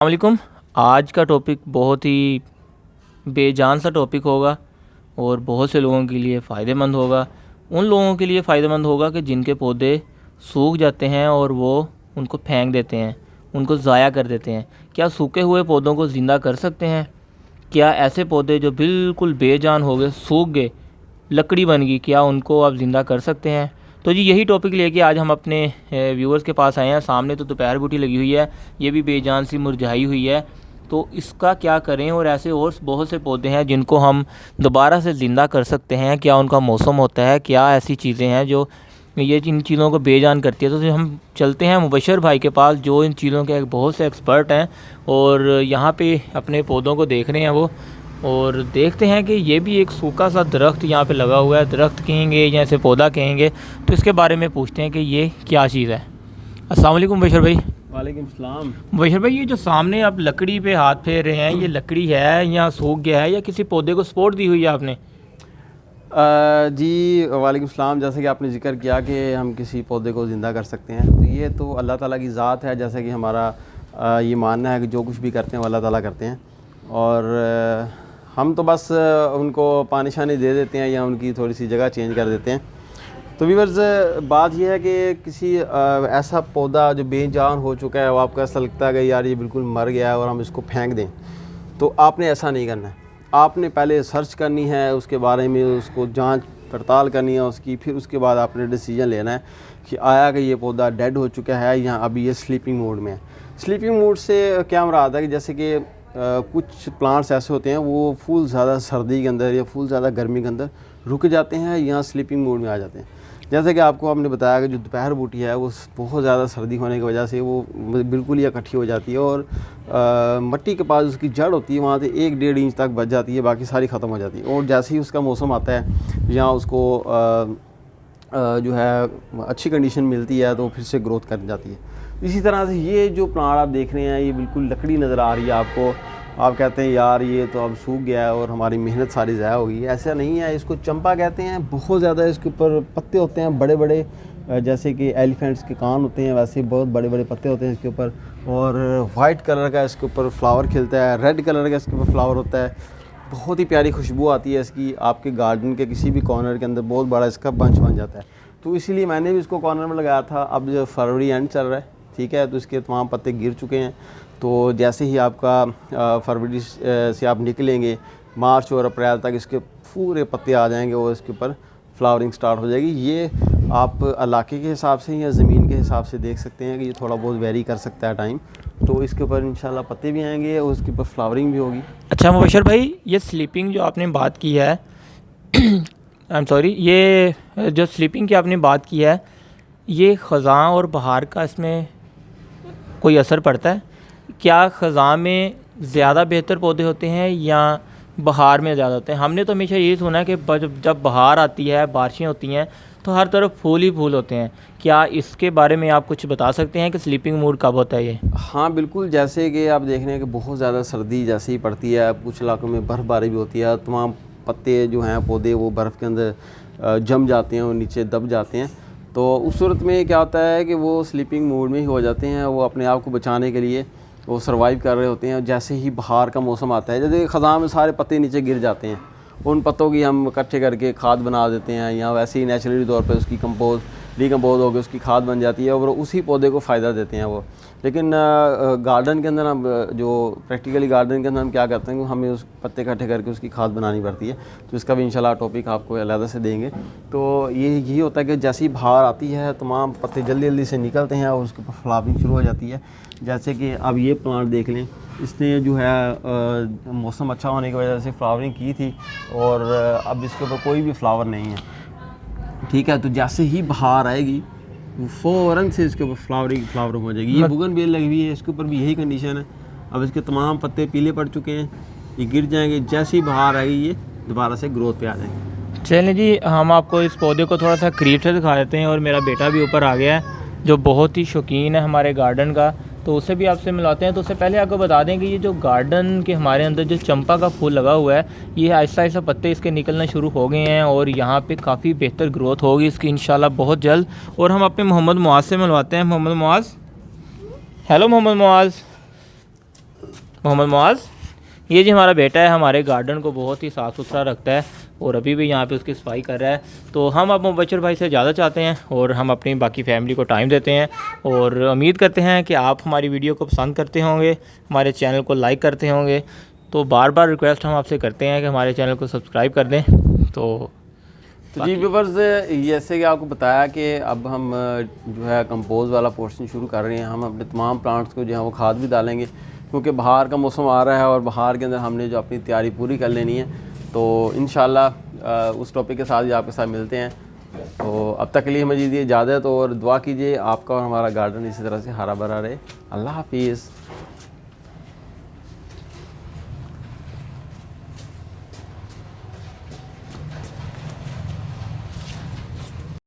वालेकुम। आज का टॉपिक बहुत ही बेजान सा टॉपिक होगा और बहुत से लोगों के लिए फ़ायदेमंद होगा। उन लोगों के लिए फ़ायदेमंद होगा कि जिनके पौधे सूख जाते हैं और वो उनको फेंक देते हैं, उनको ज़ाया कर देते हैं। क्या सूखे हुए पौधों को ज़िंदा कर सकते हैं? क्या ऐसे पौधे जो बिल्कुल बेजान हो गए, सूख गए, लकड़ी बन गई, क्या उनको आप ज़िंदा कर सकते हैं? तो जी यही टॉपिक लेके आज हम अपने व्यूअर्स के पास आए हैं। सामने तो दोपहर बूटी लगी हुई है, ये भी बेजान सी मुरझाई हुई है, तो इसका क्या करें? और ऐसे और बहुत से पौधे हैं जिनको हम दोबारा से ज़िंदा कर सकते हैं। क्या उनका मौसम होता है? क्या ऐसी चीज़ें हैं जो ये इन चीज़ों को बेजान करती है? तो हम चलते हैं मुबशर भाई के पास, जो इन चीज़ों के बहुत से एक्सपर्ट हैं और यहाँ पे अपने पौधों को देख रहे हैं वो। और देखते हैं कि ये भी एक सूखा सा दरख्त यहाँ पे लगा हुआ है, दरख्त कहेंगे या इसे पौधा कहेंगे, तो इसके बारे में पूछते हैं कि ये क्या चीज़ है। अस्सलाम वालेकुम बशर भाई। वालेकुम सलाम। बशर भाई, ये जो सामने आप लकड़ी पे हाथ फेर रहे हैं, ये लकड़ी है या सूख गया है या किसी पौधे को सपोर्ट दी हुई है आपने? जी वालेकुम सलाम। जैसे कि आपने जिक्र किया कि हम किसी पौधे को ज़िंदा कर सकते हैं, तो ये तो अल्लाह ताला की ज़ात है। जैसे कि हमारा ये मानना है कि जो कुछ भी करते हैं वो अल्लाह ताला करते हैं, और हम तो बस उनको पानी शानी दे देते हैं या उनकी थोड़ी सी जगह चेंज कर देते हैं। तो व्यूअर्स, बात यह है कि किसी ऐसा पौधा जो बेजान हो चुका है, वो आपको ऐसा लगता है कि यार ये बिल्कुल मर गया है और हम इसको फेंक दें, तो आपने ऐसा नहीं करना है। आपने पहले सर्च करनी है उसके बारे में, उसको जांच पड़ताल करनी है उसकी, फिर उसके बाद आपने डिसीजन लेना है कि आया कि ये पौधा डेड हो चुका है या अभी ये स्लीपिंग मोड में है। स्लीपिंग मोड से क्या मुराद है कि जैसे कि कुछ प्लांट्स ऐसे होते हैं वो फुल ज़्यादा सर्दी के अंदर या फुल ज़्यादा गर्मी के अंदर रुक जाते हैं या स्लीपिंग मोड में आ जाते हैं। जैसे कि आपको हमने बताया कि जो दोपहर बूटी है वो बहुत ज़्यादा सर्दी होने की वजह से वो बिल्कुल ही इकट्ठी हो जाती है और मिट्टी के पास उसकी जड़ होती है, वहाँ से 1-1.5 इंच तक बच जाती है, बाकी सारी ख़त्म हो जाती है। और जैसे ही उसका मौसम आता है या उसको जो है अच्छी कंडीशन मिलती है तो फिर से ग्रोथ कर जाती है। इसी तरह से ये जो प्लांट आप देख रहे हैं, ये बिल्कुल लकड़ी नज़र आ रही है आपको। आप कहते हैं यार ये तो अब सूख गया है और हमारी मेहनत सारी ज़ाया हो गई। ऐसा नहीं है, इसको चंपा कहते हैं। बहुत ज़्यादा इसके ऊपर पत्ते होते हैं बड़े बड़े, जैसे कि एलिफेंट्स के कान होते हैं, वैसे बहुत बड़े बड़े पत्ते होते हैं इसके ऊपर। और वाइट कलर का इसके ऊपर फ्लावर खिलता है, रेड कलर का इसके ऊपर फ्लावर होता है। बहुत ही प्यारी खुशबू आती है इसकी। आपके गार्डन के किसी भी कॉर्नर के अंदर बहुत बड़ा इसका बंच बन जाता है। तो इसीलिए मैंने भी इसको कॉर्नर में लगाया था। अब जो फरवरी एंड चल रहा है, ठीक है, तो इसके तमाम पत्ते गिर चुके हैं। तो जैसे ही आपका फरवरी से आप निकलेंगे, मार्च और अप्रैल तक इसके पूरे पत्ते आ जाएंगे और इसके ऊपर फ्लावरिंग स्टार्ट हो जाएगी। ये आप इलाके के हिसाब से या ज़मीन के हिसाब से देख सकते हैं कि ये थोड़ा बहुत वेरी कर सकता है टाइम। तो इसके ऊपर इंशाल्लाह पत्ते भी आएंगे और उसके ऊपर फ्लावरिंग भी होगी। अच्छा मुबशर भाई, ये स्लीपिंग जो आपने बात की है आई एम सॉरी, ये जो स्लीपिंग की आपने बात की है, ये ख़ज़ां और बहार का इसमें कोई असर पड़ता है? क्या ख़ज़ां में ज़्यादा बेहतर पौधे होते हैं या बहार में ज़्यादा होते हैं? हमने तो हमेशा ये सुना है कि जब बहार आती है, बारिशें होती हैं, तो हर तरफ फूल ही फूल होते हैं। क्या इसके बारे में आप कुछ बता सकते हैं कि स्लीपिंग मूड कब होता है ये? हाँ बिल्कुल, जैसे कि आप देख रहे हैं कि बहुत ज़्यादा सर्दी जैसे ही पड़ती है, कुछ इलाकों में बर्फ़बारी भी होती है, तमाम पत्ते जो हैं पौधे वो बर्फ़ के अंदर जम जाते हैं और नीचे दब जाते हैं। तो उस सूरत में क्या होता है कि वो स्लीपिंग मोड में ही हो जाते हैं। वो अपने आप को बचाने के लिए वो सर्वाइव कर रहे होते हैं। जैसे ही बहार का मौसम आता है, जैसे ख़ज़ां में सारे पत्ते नीचे गिर जाते हैं, उन पत्तों की हम इकट्ठे करके खाद बना देते हैं, या वैसे ही नेचुरली तौर पर उसकी डिकम्पोज होकर उसकी खाद बन जाती है और उसी पौधे को फ़ायदा देते हैं वो। लेकिन गार्डन के अंदर हम जो प्रैक्टिकली गार्डन के अंदर हम क्या करते हैं कि हमें उस पत्ते इकट्ठे करके उसकी खाद बनानी पड़ती है। तो इसका भी इंशाल्लाह टॉपिक आपको अलग से देंगे। तो यही होता है कि जैसी बहार आती है तमाम पत्ते जल्दी जल्दी से निकलते हैं और उसके ऊपर फ्लावरिंग शुरू हो जाती है। जैसे कि अब ये प्लांट देख लें, इसने जो है मौसम अच्छा होने की वजह से फ्लावरिंग की थी और अब इसके ऊपर कोई भी फ्लावर नहीं है, ठीक है। तो जैसे ही बहार आएगी फ़ौरन से इसके ऊपर फ्लावरिंग हो जाएगी। ये बुगनविल लगी हुई है, इसके ऊपर भी यही कंडीशन है। अब इसके तमाम पत्ते पीले पड़ चुके हैं, ये गिर जाएंगे। जैसे ही बहार आएगी ये दोबारा से ग्रोथ पे आ जाएंगे। चलिए जी, हम आपको इस पौधे को थोड़ा सा करीब से दिखा देते हैं। और मेरा बेटा भी ऊपर आ गया है जो बहुत ही शौकीन है हमारे गार्डन का, तो उससे भी आपसे मिलाते हैं। तो उससे पहले आपको बता दें कि ये जो गार्डन के हमारे अंदर जो चंपा का फूल लगा हुआ है, ये आहिस्ता आहिस्ता पत्ते इसके निकलना शुरू हो गए हैं और यहाँ पे काफ़ी बेहतर ग्रोथ होगी इसकी इंशाल्लाह बहुत जल्द। और हम अपने मोहम्मद मुआज़ से मिलवाते हैं। मोहम्मद मुआज़, हेलो मोहम्मद मुआज़। मोहम्मद मुआज़। ये जी हमारा बेटा है, हमारे गार्डन को बहुत ही साफ़ सुथरा रखता है और अभी भी यहाँ पे उसकी सफाई कर रहा है। तो हम अब मुबशर भाई से ज़्यादा चाहते हैं और हम अपनी बाकी फैमिली को टाइम देते हैं और उम्मीद करते हैं कि आप हमारी वीडियो को पसंद करते होंगे, हमारे चैनल को लाइक करते होंगे। तो बार बार रिक्वेस्ट हम आपसे करते हैं कि हमारे चैनल को सब्सक्राइब कर दें। तो जी व्यूअर्स, जैसे कि आपको बताया कि अब हम जो है कंपोज वाला पोर्शन शुरू कर रहे हैं। हम अपने तमाम प्लांट्स को जो है वो खाद भी डालेंगे, क्योंकि बाहर का मौसम आ रहा है और बाहर के अंदर हमने जो अपनी तैयारी पूरी कर लेनी है। तो इंशाल्लाह उस टॉपिक के साथ ही आपके साथ मिलते हैं। तो अब तक के लिए हमें दीजिए इजाज़त और दुआ कीजिए आपका और हमारा गार्डन इसी तरह से हरा भरा रहे। अल्लाह हाफिज़।